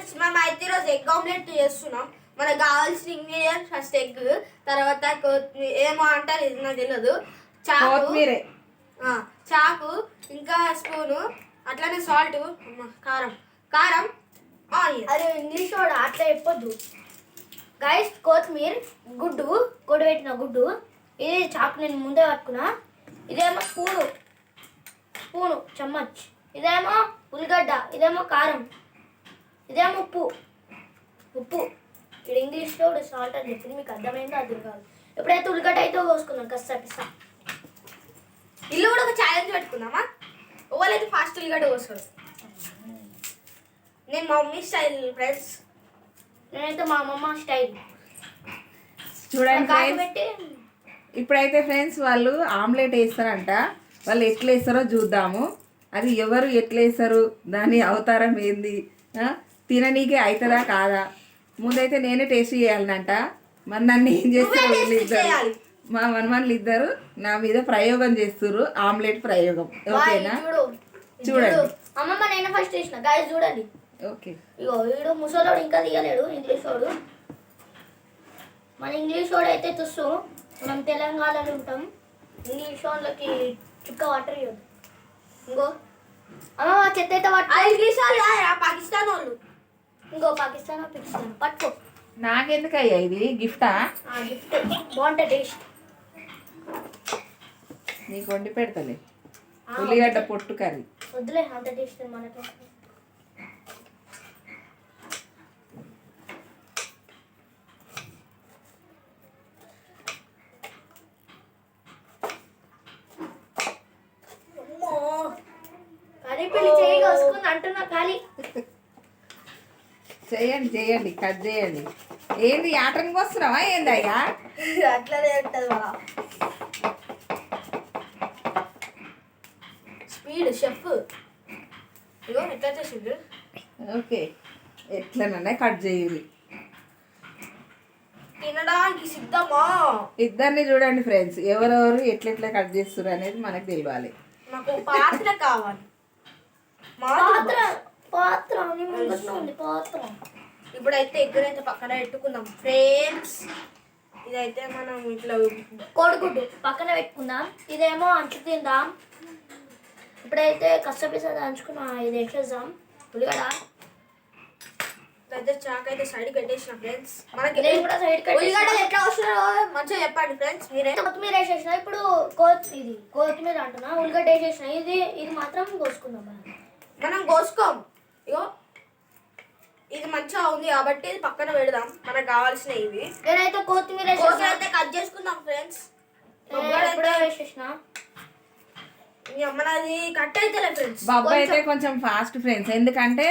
Friends మేము అయితే ఈరోజు ఎగ్ ఆమ్లెట్ చేస్తున్నాం. మనకు కావాల్సిన ఇంగ్రీడియంట్స్ ఫస్ట్ ఎగ్, తర్వాత కొత్తిమీర ఏమో అంటారు ఇది నాకు తెలియదు, చాకు ఇంకా స్పూను, అట్లానే సాల్ట్, కారం కారం ఆనియన్. అదే ఇంగ్లీష్ వాడు అట్లా చెప్పొద్దు గైస్. కొత్తిమీర, గుడ్డు కొడబెట్టిన గుడ్డు, ఇది చాకు నేను ముందే పట్టుకున్నా, ఇదేమో స్పూను చమ్మచ్, ఇదేమో ఉల్లిగడ్డ, ఇదేమో కారం, ఇదేమో ఉప్పు. ఇక్కడ ఇంగ్లీష్లో కూడా సాల్ట్ అని చెప్పింది, మీకు అర్థమైందో అర్థం కాదు. ఎప్పుడైతే ఉల్లిగడ్డ అయితే కోసుకున్నాం కస్సపిస్తా. ఇల్లు కూడా ఒక ఛాలెంజ్ పెట్టుకుందామా, ఎవరైతే ఫాస్ట్ ఉల్లిగడ్డ కోసుకోరు. నేను మా మమ్మీ స్టైల్ ఫ్రెండ్స్, నేనైతే మా అమ్మమ్మ స్టైల్. చూడండి పెట్టి ఇప్పుడైతే ఫ్రెండ్స్ వాళ్ళు ఆమ్లెట్ వేస్తారంట. వాళ్ళు ఎట్లా వేస్తారో చూద్దాము. అది ఎవరు ఎట్లా వేస్తారు, దాని అవతారం ఏంది, తిననీకే అవుతుందా కాదా. ముందైతే నేనే టేస్ట్ చేయాలనంట. మరి నన్ను ఏం చేస్తారు వీళ్ళు ఇద్దరు, మా మనమన్లు ఇద్దరు నా మీద ప్రయోగం చేస్తున్నారు, ఆమ్లెట్ ప్రయోగం. ఓకేనా చూడండి. అమ్మమ్మ నేను ఫస్ట్ చేసిన గాయస్ చూడండి. ఓకే ఇగో వీడు ముసలోడు ఇంకా తీయలేడు, ఇంగ్లీష్ వాడు. మన ఇంగ్లీష్ వాడు అయితే తుస్సు, మనం తెలంగాణలో ఉంటాం. ఇంగ్లీష్ వాళ్ళకి చుక్క వాటర్ ఇవ్వదు. ఇంకో అమ్మమ్మ చెత్త అయితే ఇంగ్లీష్ వాళ్ళు పాకిస్తాన్ వాళ్ళు. ఇంకో పాకిస్తాన్ పట్టుకో. నాకెందుకయ్యా ఇది గిఫ్టా? గిఫ్ట్ బాగుంటుంది టేస్ట్. నీకు వండి పెడతలే ఉల్లిగడ్డ పొట్టు కర్రీ. వద్దులే అంత టేస్ట్ మనకు. అంటున్నా ఖాళీ చేయండి కట్ చేయండి. ఏంది ఆటనికి వస్తున్నావా ఏంది అయ్యా? అట్లనే ఉంటుంది మన స్పీడ్ షెఫ్. ఇగో ఎట్లా చేసిండు. ఓకే ఎట్లనన్నా కట్ చేయాలి. తినడానికి సిద్ధమా? ఇద్దరిని చూడండి ఫ్రెండ్స్, ఎవరెవరు ఎట్లెట్లా కట్ చేస్తారు అనేది మనకు తెలియాలి. నాకు పాత్ర కావాలి. పాత్ర ఇప్పుడైతే ఎగ్గునైతే పక్కన పెట్టుకుందాం ఫ్రెండ్స్. ఇదైతే మనం ఇట్లా కోడిగుడ్డు పక్కన పెట్టుకుందాం. ఇదేమో అంచు తిందాం. ఇప్పుడైతే కష్టపిసా దంచుకున్నా, ఇది వేసేద్దాం. ఉల్లిగడ్డ అయితే చాక్ అయితే సైడ్ పెట్టేసిన ఫ్రెండ్స్. మనకి కూడా సైడ్ ఉల్లిగడ్డ ఎట్లా వస్తుందో మంచిగా చెప్పండి ఫ్రెండ్స్ మీరే. కొత్తిమీర వేసేసిన. ఇప్పుడు ఇది కొత్తిమీర అంటున్నా, ఉల్లిగడ్డ వేసేసిన. ఇది మాత్రం కోసుకుందాం. మనం కోసుకోం. ఇగో ఇది మంచిగా ఉంది కాబట్టి ఇది పక్కన పెడదాం. మనకు కావాల్సిన ఇవి నేనైతే కొత్తిమీర అయితే కట్ చేసుకుందాం ఫ్రెండ్స్. వేసేసిన మనది కట్ అయితే ఫ్రెండ్స్. బాబా అయితే కొంచెం ఫాస్ట్ ఫ్రెండ్స్, ఎందుకంటే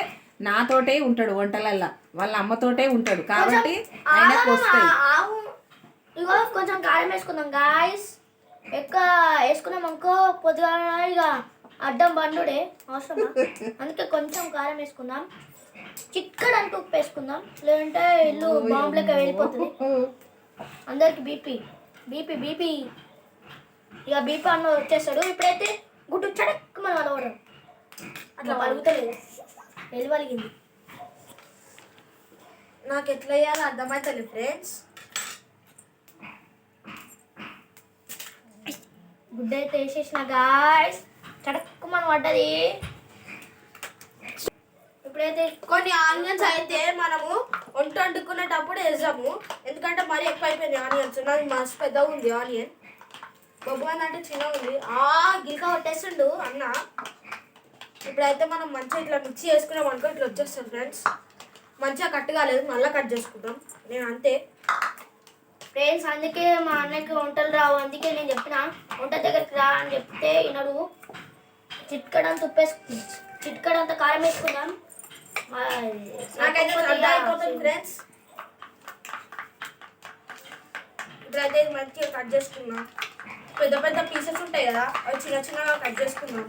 నాతోటే ఉంటాడు వంటలల్లా, వాళ్ళ అమ్మతోటే ఉంటాడు కాబట్టి ఆయనకు వస్తాయి. ఇగో కొంచెం కారం వేసుకుందాం గాయస్. ఎక్కువ వేసుకున్నాం అనుకో పొద్దుగా ఇక అడ్డం బండుడే అవసరమా, అందుకే కొంచెం కారం వేసుకుందాం. చిక్కడంటూ ఉప్పు వేసుకుందాం, లేదంటే ఇల్లు బాంబు లెక్క వెళ్ళిపోతుంది. అందరికి బీపీ ఇక బీపీ అన్న వచ్చేస్తాడు. ఇప్పుడైతే గుడ్డు చడక్ మన అలవడం అట్లా పలుగుతలేదు, వెలివలిగింది. నాకు ఎట్లా వేయాలో అర్థమవుతుంది ఫ్రెండ్స్. గుడ్డ అయితే వేసేసిన గాయస్, చడక్కు మనం పడ్డది. ఇప్పుడైతే కొన్ని ఆనియన్స్ అయితే మనము వండుకునేటప్పుడు వేసాము, ఎందుకంటే మరీ ఎక్కువ అయిపోయింది ఆనియన్స్. నాకు మస్తు పెద్దగా ఉంది ఆనియన్, బొబ్బు అంటే చిన్నగా ఉంది. గిల్కా కొట్టేస్తుండు అన్న. ఇప్పుడైతే మనం మంచిగా ఇట్లా మిక్సీ చేసుకున్నాం అనుకో ఇట్లా వచ్చేస్తాం ఫ్రెండ్స్. మంచిగా కట్ కాలేదు, మళ్ళీ కట్ చేసుకుంటాం. నేను అంతే ఫ్రెండ్స్, అందుకే మా అన్నకి వంటలు రావు. అందుకే నేను చెప్పిన వంట దగ్గరికి రా అని చెప్తే వినడు. చిట్కడంత చిట్కడంత కారం వేసుకుందాం. ఫ్రెండ్స్ ఇప్పుడైతే మంచిగా కట్ చేసుకున్నాం. పెద్ద పెద్ద పీసెస్ ఉంటాయి కదా, అవి చిన్న చిన్నగా కట్ చేసుకున్నాం.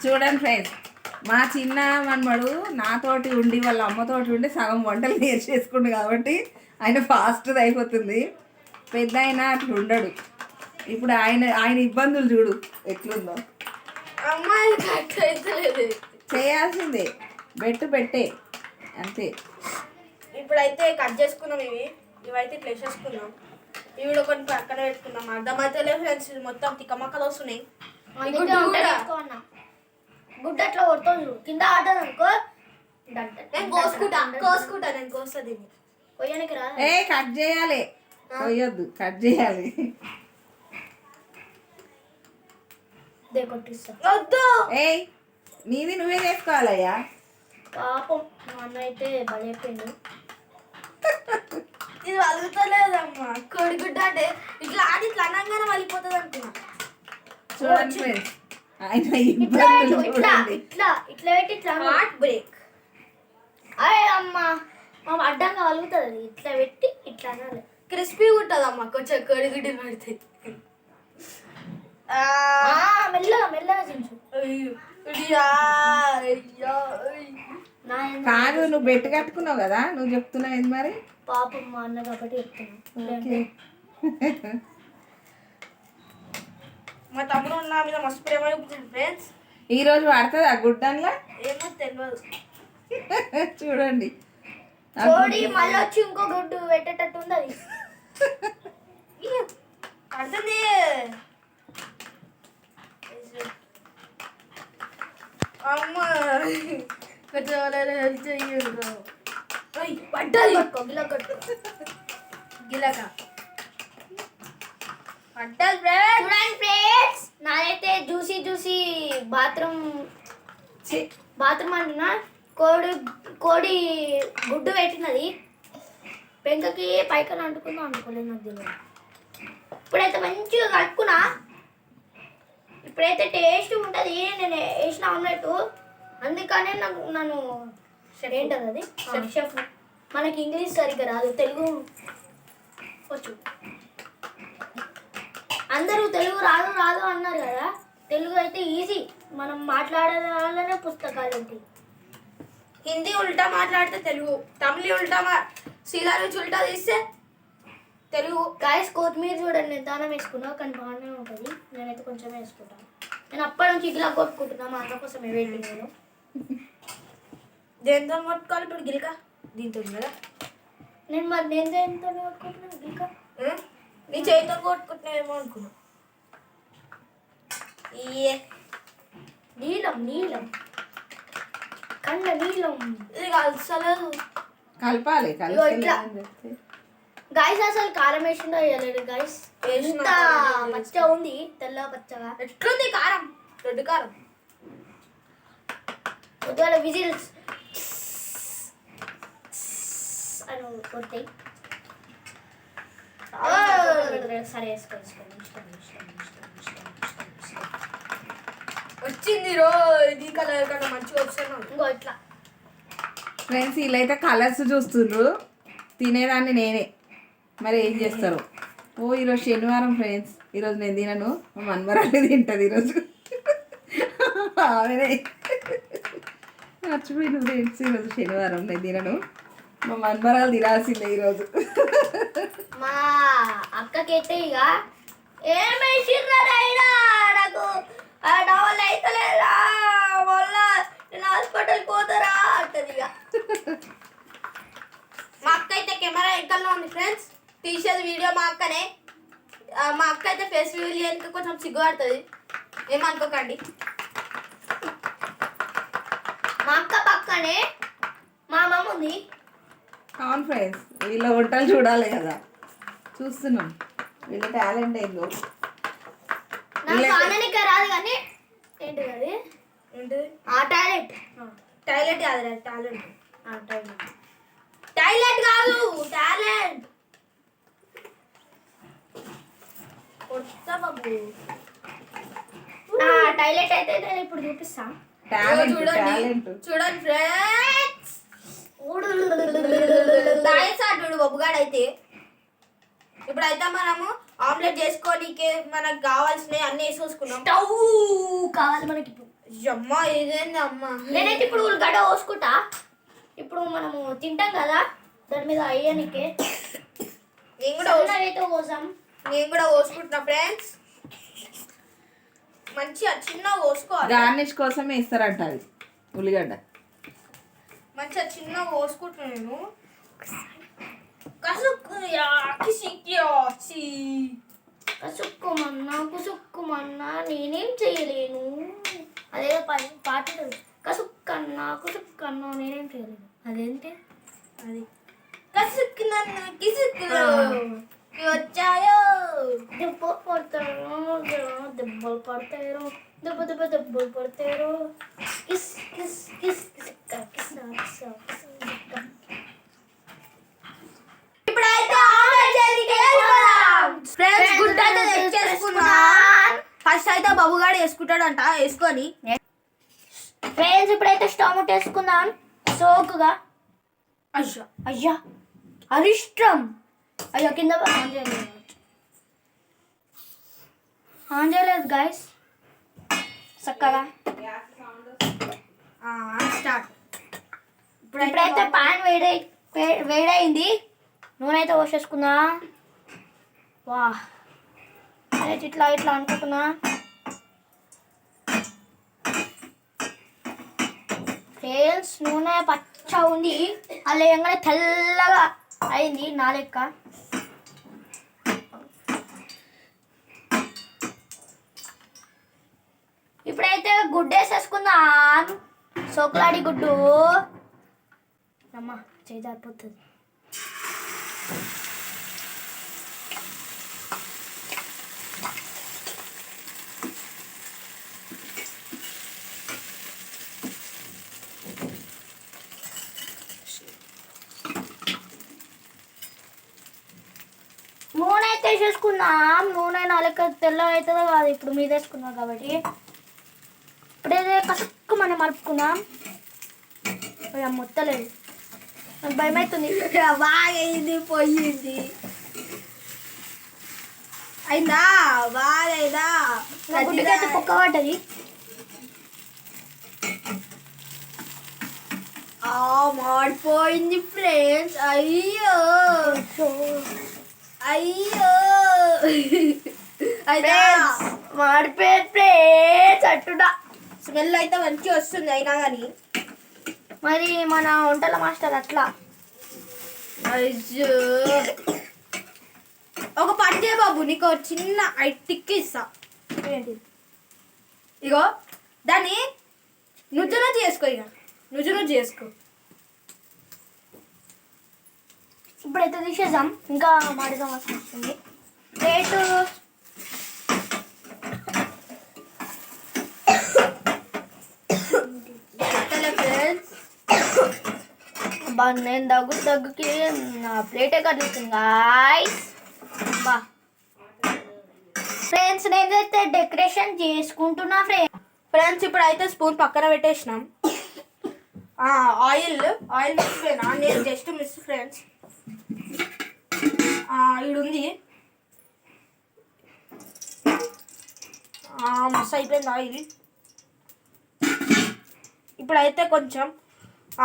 చూడండి ఫ్రెండ్స్, మా చిన్న మనమడు నాతోటి ఉండి వాళ్ళ అమ్మతోటి ఉండి సగం వంటలు నేర్చేసుకుండు కాబట్టి ఆయన ఫాస్ట్గా అయిపోతుంది. పెద్ద ఆయన అట్లా ఉండడు. ఇప్పుడు ఆయన ఇబ్బందులు చూడు ఎట్లుందో. అమ్మాయి చేయాల్సిందే, పెట్టే అంతే. ఇప్పుడైతే కట్ చేసుకున్నాం ఇవైతే ఇట్లా వేసేసుకున్నాం. ఇవి కూడా కొన్ని పక్కన పెట్టుకున్నాం. అర్థమైతే లేదు ఫ్రెండ్స్, మొత్తం తిక్కమక్కలు వస్తున్నాయి. ఈ అందుకే గుడ్డు వంట కూడా నేర్చుకోమన్నా. గుడ్డు అట్లా కొడుతుంది కింద ఆటది అనుకో. నేను కోసుకుంటా నేను కోస్తా దీన్ని. కొయ్యనికి రా. ఏ కట్ చేయాలి, కొయ్యొద్దు, కట్ చేయాలి. కొట్టిస్తా. వద్దు. ఏయ్ నీది నువ్వే చేసుకోవాలయ్యా. పాపం మా అన్న అయితే బలైపోయింది. ఇది వలుగుతలేదమ్మా. కోడిగుడ్డ అంటే ఇట్లా ఆడి ఇట్లా అనగానే వలిపోతుంది అనుకున్నా. చూడండి ఫ్రెండ్స్, ఆయన ఇట్లా ఇబ్బందులు ఇట్లా చూడండి. ఇట్లా ఇట్లా పెట్టి ఇట్లా హార్ట్ బ్రేక్. అయ్యే అమ్మ మా అడ్డంగా వలుగుతుంది. ఇట్లా పెట్టి ఇట్లా అనాలి. క్రిస్పీ ఉంటుందమ్మా కొంచెం కోడిగుడ్డు పెడితే. మెల్లగా మెల్లగా చించు. నా కాదు, నువ్వు బెట్టు కట్టుకున్నావు కదా, నువ్వు చెప్తున్నావు ఏంది మరి? పాపం మా అన్న కాబట్టి చెప్తున్నా. ఓకే. మా తమ్ముడు నా మీద మస్తు ప్రేమ చూపుతుంది ఫ్రెండ్స్. ఈ రోజు పడుతుంది ఆ గుడ్డన్లా. ఏమో తెలియదు. చూడండి కోడి మళ్ళీ వచ్చి ఇంకో గుడ్డు పెట్టేటట్టు ఉంది అది. పడుతుంది. అమ్మ కొంచెం హెల్ప్ చెయ్యరు. పడ్డది కట్టుకో గిలా కట్టుకో. గిలక పడ్డది ఫ్రెండ్స్. చూడండి ఫ్రెండ్స్, నాదైతే జ్యూసీ జ్యూసీ బాత్రూమ్ అంటున్నా. కోడి గుడ్డు పెట్టినది పెంకకి పైకన అంటుకుందా అనుకోలేదు నాకు తెలియదు. ఇప్పుడైతే మంచిగా కలుపుకున్నా. ఇప్పుడైతే టేస్ట్ ఉంటుంది. నేను వేసిన ఆమ్లెట్, అందుకనే నన్ను ఏంటది అది షెఫ్. మనకి ఇంగ్లీష్ సరిగ్గా రాదు, తెలుగు వచ్చు. అందరూ తెలుగు రాదు రాదు అన్నారు కదా. తెలుగు అయితే ఈజీ, మనం మాట్లాడాలనే పుస్తకాలు ఉంటాయి. హిందీ ఉల్టా మాట్లాడితే తెలుగు, తమిళ ఉల్టా సీదా నుంచి ఉల్టా తీస్తే తెలుగు. గాయస్ కొత్తిమీర చూడండి నేను దానం వేసుకున్నా, కానీ బాగానే ఉంటుంది. నేనైతే కొంచెం వేసుకుంటాను. నేను అప్పటి నుంచి ఇట్లా కొట్టుకుంటున్నా, మా అన్న కోసం వేయండి. నేను దేంతో కొట్టుకోవాలి ఇప్పుడు? గిలిక దీంతో కదా. నేను దేంతో కొట్టుకుంటున్నాను ఇంకా. నీ చేతితో కొట్టుకుంటున్నావేమో అనుకున్నా. నీలం కళ్ళ నీలం. ఇది కలసలేదు. కలపాలి, ఇట్లా. గాయస్ అసలు కారం వేసిందో వేయలేదు గాయస్. ఎంత పచ్చగా ఉంది, తెల్ల పచ్చగా. ఎట్లుంది కారం? దొడ్డు కారం. పొద్దున విజిల్స్ అని కొడతాయి. సరే వేసుకో. వచ్చింది రో ఇది కలర్ కన్నా మంచిగా వచ్చాను. ఇంకో ఇట్లా ఫ్రెండ్స్, వీళ్ళైతే కలర్స్ చూస్తుండ్రు, తినేదాన్ని నేనే. మరి ఏం చేస్తారు? ఓ ఈరోజు శనివారం ఫ్రెండ్స్, ఈరోజు నేను తినను, మా మన్మరాలు తింటుంది ఈరోజు. ఆమెనే మర్చిపోయిన ఫ్రెండ్స్, ఈరోజు శనివారం నేను తినను, మా మన్మరాలు తినాల్సిందే ఈరోజు. మా అక్కకైతే ఇక ఏమేసిర్రా నాకు డబల్ అవుతలేదా, మళ్ళా నేను హాస్పిటల్కి పోతారా అంటది. ఇక మా అక్క అయితే కెమెరా వెనకాల ఉంది ఫ్రెండ్స్, తీసేది వీడియో మా అక్కనే. మా అక్క అయితే ఫేస్ రివీల్ కొంచెం సిగ్గుపడుతుంది, ఏమనుకోకండి. మా అక్క పక్కనే మా అమ్మమ్మ ఉంది. అవును ఫ్రెండ్స్, వీళ్ళ వంటలు చూడాలి కదా, చూస్తున్నాం వీళ్ళ టాలెంట్ ఏందో. నాకు ఆననిక రాదు కానీ ఏంటిది అది ఏంటిది? టాయిలెట్. టాయిలెట్ కాదు, టాలెంట్. టాయిలెట్ టాయిలెట్ కాదు, టాలెంట్. కొత్త బాబు టాయిలెట్ అయితే నేను ఇప్పుడు చూపిస్తా. టాలెంట్ చూడండి టాలెంట్. చూడండి ఫ్రెండ్స్, దాయేసాడు బొబ్బుగాడైతే. ఇప్పుడైతే మనము ఆమ్లెట్ చేసుకోనీకే మనకు కావాల్సినవి అన్నీ వేసేసుకున్నాం. స్టవ్ కావాలి మనకి ఇప్పుడు. అమ్మా ఇదేంది అమ్మా. నేనైతే ఇప్పుడు గడ్డ పోసుకుంటా. ఇప్పుడు మనము తింటాం కదా, దాని మీద అయ్యానికే అయితే పోసాం. నేను కూడా పోసుకుంటున్నా ఫ్రెండ్స్, మంచిగా చిన్న పోసుకోవాలి. గార్నిష్ కోసం వేస్తారంట అది ఉల్లిగడ్డ. మంచిగా చిన్న పోసుకుంటున్నాను నేను. కసుక్కుయా కిసిక్యాచి. కుసుక్కుమన్నా నేనేం చేయలేను. అదే పాట ఉంటుంది. కసుక్కన్నా నేనేం చేయలేను. అదేంటి అది కసుక్కు నన్ను కిసుక్కులు వచ్చాయో. దెబ్బలు పడతారు దెబ్బలు పడతారు. కిస్ కిస్ కిస్ కిస్క కిస్సా కిస్సా కిస్సా. ఇప్పుడైతే ఆమ్లెట్ చేసుకుందాం. ఫ్రెండ్స్ గుడ్డ అయితే తెచ్చేసుకున్నాం. ఫస్ట్ అయితే బాబుగాడు వేసుకుంటాడంట. వేసుకొని ఫ్రెండ్స్ ఇప్పుడైతే స్టవ్ ముట్టేసుకుందాం సోకుగా. అయ్యా అరిష్టం. అయ్యో కింద ఆన్ చేయలేదు గైస్ చక్కగా. స్టార్ట్. ఇప్పుడైతే పాన్ వేడైంది. నూనె అయితే పోసేసుకున్నా. వా అయితే ఇట్లా అనుకుంటున్నా. ఫ్రెండ్స్ నూనె పచ్చ ఉంది. అలా ఎంగనే తెల్లగా అయింది నా లెక్క. ఇప్పుడైతే గుడ్డు వేసేసుకుందాం. సోకులాడి గుడ్డు. అమ్మ చేయి జారిపోతుంది. నూనె అయితే వేసేసుకున్నాం. నూనె నాలుక తెల్ల అవుతుందో కాదు ఇప్పుడు మీద వేసుకున్నాం కాబట్టి. ఇప్పుడైతే కసుక్కు మనం మలుపుకున్నాం. మొత్తలేదు నాకు భయం అవుతుంది. బాగైంది పోయింది. అయిందా బాగైందా. నా గుడ్డుకైతే కుక్క పడ్డది. మాడిపోయింది ఫ్రెండ్స్. అయ్యో అయ్యో అయితే మాడిపోయింది ఫ్రెండ్స్ అంటున్నా. స్మెల్ అయితే మంచిగా వస్తుంది. అయినా కానీ మరి మన వంటల మాస్టర్ అట్లా. అయ్యో ఒక పని చేయ బాబు, నీకు ఒక చిన్న టిక్ ఇస్తా. ఏంటి ఇగో దాన్ని నుజ్జు చేసుకో. ఇక నుజ్జు చేసుకో. ఇప్పుడైతే తీసేద్దాం. ఇంకా మాడిగా వస్తుంది. రేటు నేను దగ్గుకి నా ప్లేటే కనిపిస్తుంది గాయ్స్. బా ఫ్రెండ్స్ నేనైతే డెకరేషన్ చేసుకుంటున్నా ఫ్రెండ్స్ ఇప్పుడైతే స్పూన్ పక్కన పెట్టేసినాం. ఆయిల్ మిస్ నేను జస్ట్ మిస్ ఫ్రెండ్స్. ఇది ఉంది. మిస్ అయిపోయింది ఆయిల్. ఇప్పుడైతే కొంచెం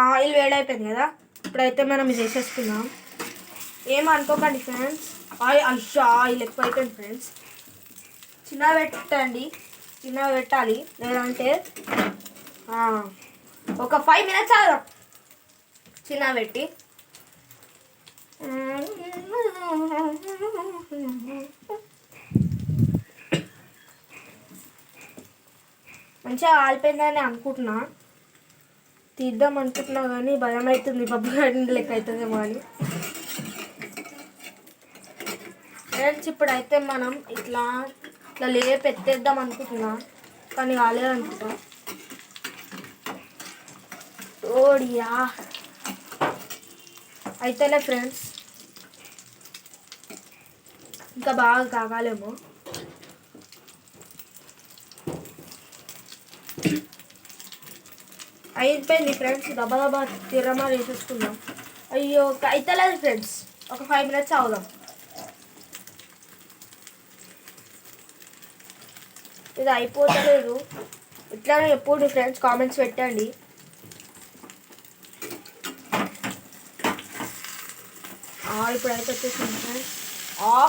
ఆయిల్ వేడైపోయింది కదా. ఇప్పుడైతే మనం ఇది వేసేసుకుందాం. ఏమనుకోకండి ఫ్రెండ్స్. ఆయిల్ ఎక్కువ అయిపోయింది ఫ్రెండ్స్. చిన్న పెట్టాలి లేదంటే ఒక 5 minutes ఆగుదాం చిన్న పెట్టి. మంచిగా ఆలిపోయిందని అనుకుంటున్నా. తీద్దాం అనుకుంటున్నా కానీ భయం అవుతుంది. బబ్బు గాడి లెక్క అవుతుందేమో అని. ఫ్రెండ్స్ ఇప్పుడైతే మనం ఇట్లా ఎత్తేద్దాం అనుకుంటున్నా కానీ కాలేదనుకుంటా. ఓడియా అయితేనే ఫ్రెండ్స్. ఇంకా బాగా కాగాలేమో. అయిపోయింది ఫ్రెండ్స్. దబా తిరమా వేసేసుకుందాం. అయ్యో అయితలేదు ఫ్రెండ్స్. ఒక 5 minutes అవుదాం. ఇది అయిపోతలేదు. ఇట్లానే ఎప్పుడు ఫ్రెండ్స్ కామెంట్స్ పెట్టండి. ఇప్పుడు అయితే వచ్చేసింది ఫ్రెండ్స్.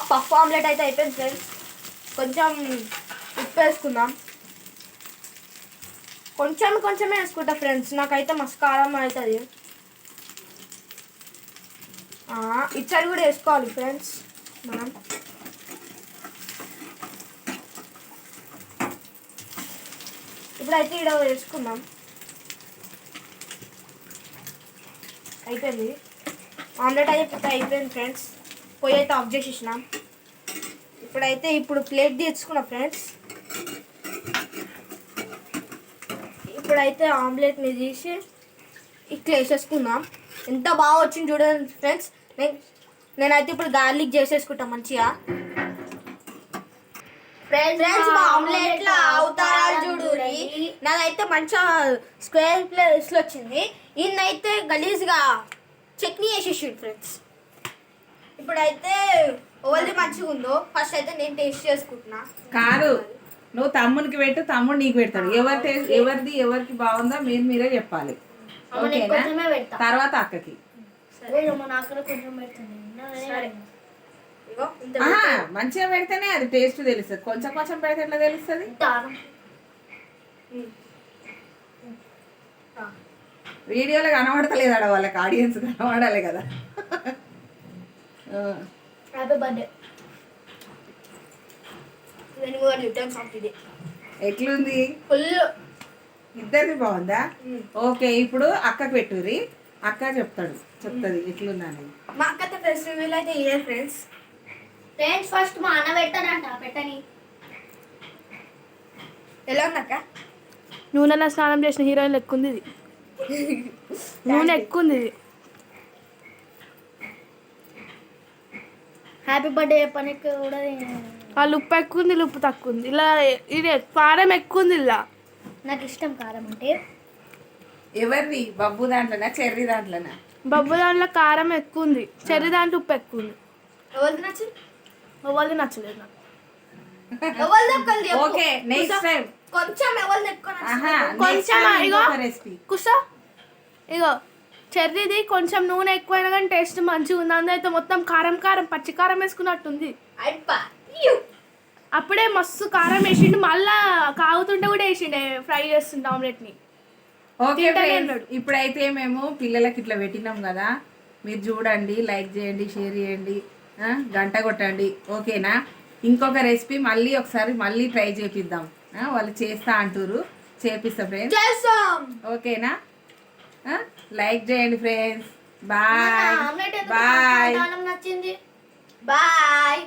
పఫ్ ఆమ్లెట్ అయితే అయిపోయింది ఫ్రెండ్స్. కొంచెం ఉప్పు వేసుకుందాం. కొంచెమే వేసుకుంటా ఫ్రెండ్స్. నాకైతే మస్తు కారం అవుతుంది. ఇచ్చారు కూడా వేసుకోవాలి ఫ్రెండ్స్ మనం. ఇప్పుడైతే ఇక్కడ వేసుకుందాం. అయిపోయింది ఆమ్లెట్ అయితే అయిపోయింది ఫ్రెండ్స్. పొయ్యి అయితే ఆఫ్ చేసేసినాం. ఇప్పుడు ప్లేట్ తెచ్చుకున్నాం ఫ్రెండ్స్. ఇప్పుడైతే ఆమ్లెట్ని తీసి ఇట్లా వేసేసుకుందాం. ఎంత బాగా వచ్చింది చూడండి ఫ్రెండ్స్. నేనైతే ఇప్పుడు గార్లిక్ చేసేసుకుంటా మంచిగా. ఫ్రెండ్స్ మా ఆమ్లెట్లో అవతారాలు చూడు. నాదైతే మంచిగా స్క్వేర్ ప్లేస్లో వచ్చింది. ఈయనైతే గలీజ్గా చట్నీ వేసేసిండు ఫ్రెండ్స్. ఇప్పుడైతే ఎవరిది మంచిగా ఉందో ఫస్ట్ అయితే నేను టేస్ట్ చేసుకుంటున్నా. కాదు, నువ్వు తమ్మునికి పెట్టు, తమ్ముడు నీకు పెడతాడు. ఎవరిది ఎవరికి బాగుందో మీరే చెప్పాలి. ఓకేనా? కొంచెమే పెడతా, తర్వాత అక్కకి. కొంచెం పెడతాను. ఇగో ఇంత మంచిగా పెడితేనే అది టేస్ట్ తెలుస్తుంది. కొంచెం కొంచెం పెడితే ఎట్లా తెలుస్తుంది? వీడియోలో కనబడతలేదు ఆడ, వాళ్ళకి ఆడియన్స్ కనబడాలి కదా. Happy birthday. ఎట్లుంది? ఫుల్ ఇద్దరిది బాగుందా? ఓకే, ఇప్పుడు అక్కకి పెట్టుర్రి. అక్క చెప్తుంది ఎట్లుందని. మా అక్క ఫెస్టివల్ అయితే ఇదే ఫ్రెండ్స్. ఫస్ట్ మా అన్న పెట్టానంట, పెట్టని. ఎలా ఉందక్క? నూనెలో స్నానం చేసిన హీరోయిన్ ఎక్కుంది ఇది. నూనె ఎక్కుంది ఇది. హ్యాపీ బర్త్డే చెప్పడానికి కూడా వాళ్ళు ఉప్పు ఎక్కువ ఉంది, ఉప్పు తక్కువ ఉంది. ఇలా ఇది కారం ఎక్కువ ఉంది. ఇలా నాకు ఇష్టం కారం అంటే. ఎవరిది? బబ్బు దాంట్లోనా చెర్రీ దాంట్లోనా? బొబ్బు దాంట్లో కారం ఎక్కువ ఉంది, చెర్రీ దాంట్లో ఉప్పు ఎక్కువ ఉంది. ఎవరిది నచ్చింది? ఎవరిది నచ్చలేదు నాకు. ఎవరిది ఒక్కరిది చెప్పు. ఓకే, నెక్స్ట్ టైం కొంచెం ఎవరిది ఎక్కువ నచ్చింది? కొంచెం ఇగో రెసిపీ. కుసా ఇగో చెర్రీది కొంచెం నూనె ఎక్కువైనా కానీ టేస్ట్ మంచిగా ఉంది. అందులో మొత్తం కారం కారం పచ్చి కారం వేసుకున్నట్టుంది. అప్పుడే మస్తు కారం వేసిండు, మళ్ళా కాగుతుంటే కూడా వేసిండే ఫ్రై చేస్తుండే ఆమ్లెట్ని. ఓకే ఫ్రెండ్స్, ఇప్పుడైతే మేము పిల్లలకి ఇట్లా పెట్టినాం కదా, మీరు చూడండి, లైక్ చేయండి, షేర్ చేయండి, గంట కొట్టండి. ఓకేనా? ఇంకొక రెసిపీ మళ్ళీ ట్రై చేపిద్దాం. వాళ్ళు చేస్తా అంటారు, చేపిస్తా ఫ్రెండ్స్. ఓకేనా? లైక్ చేయండి ఫ్రెండ్స్. బాయ్ ఆమ్లెట్ బాయ్ నచ్చింది. బాయ్.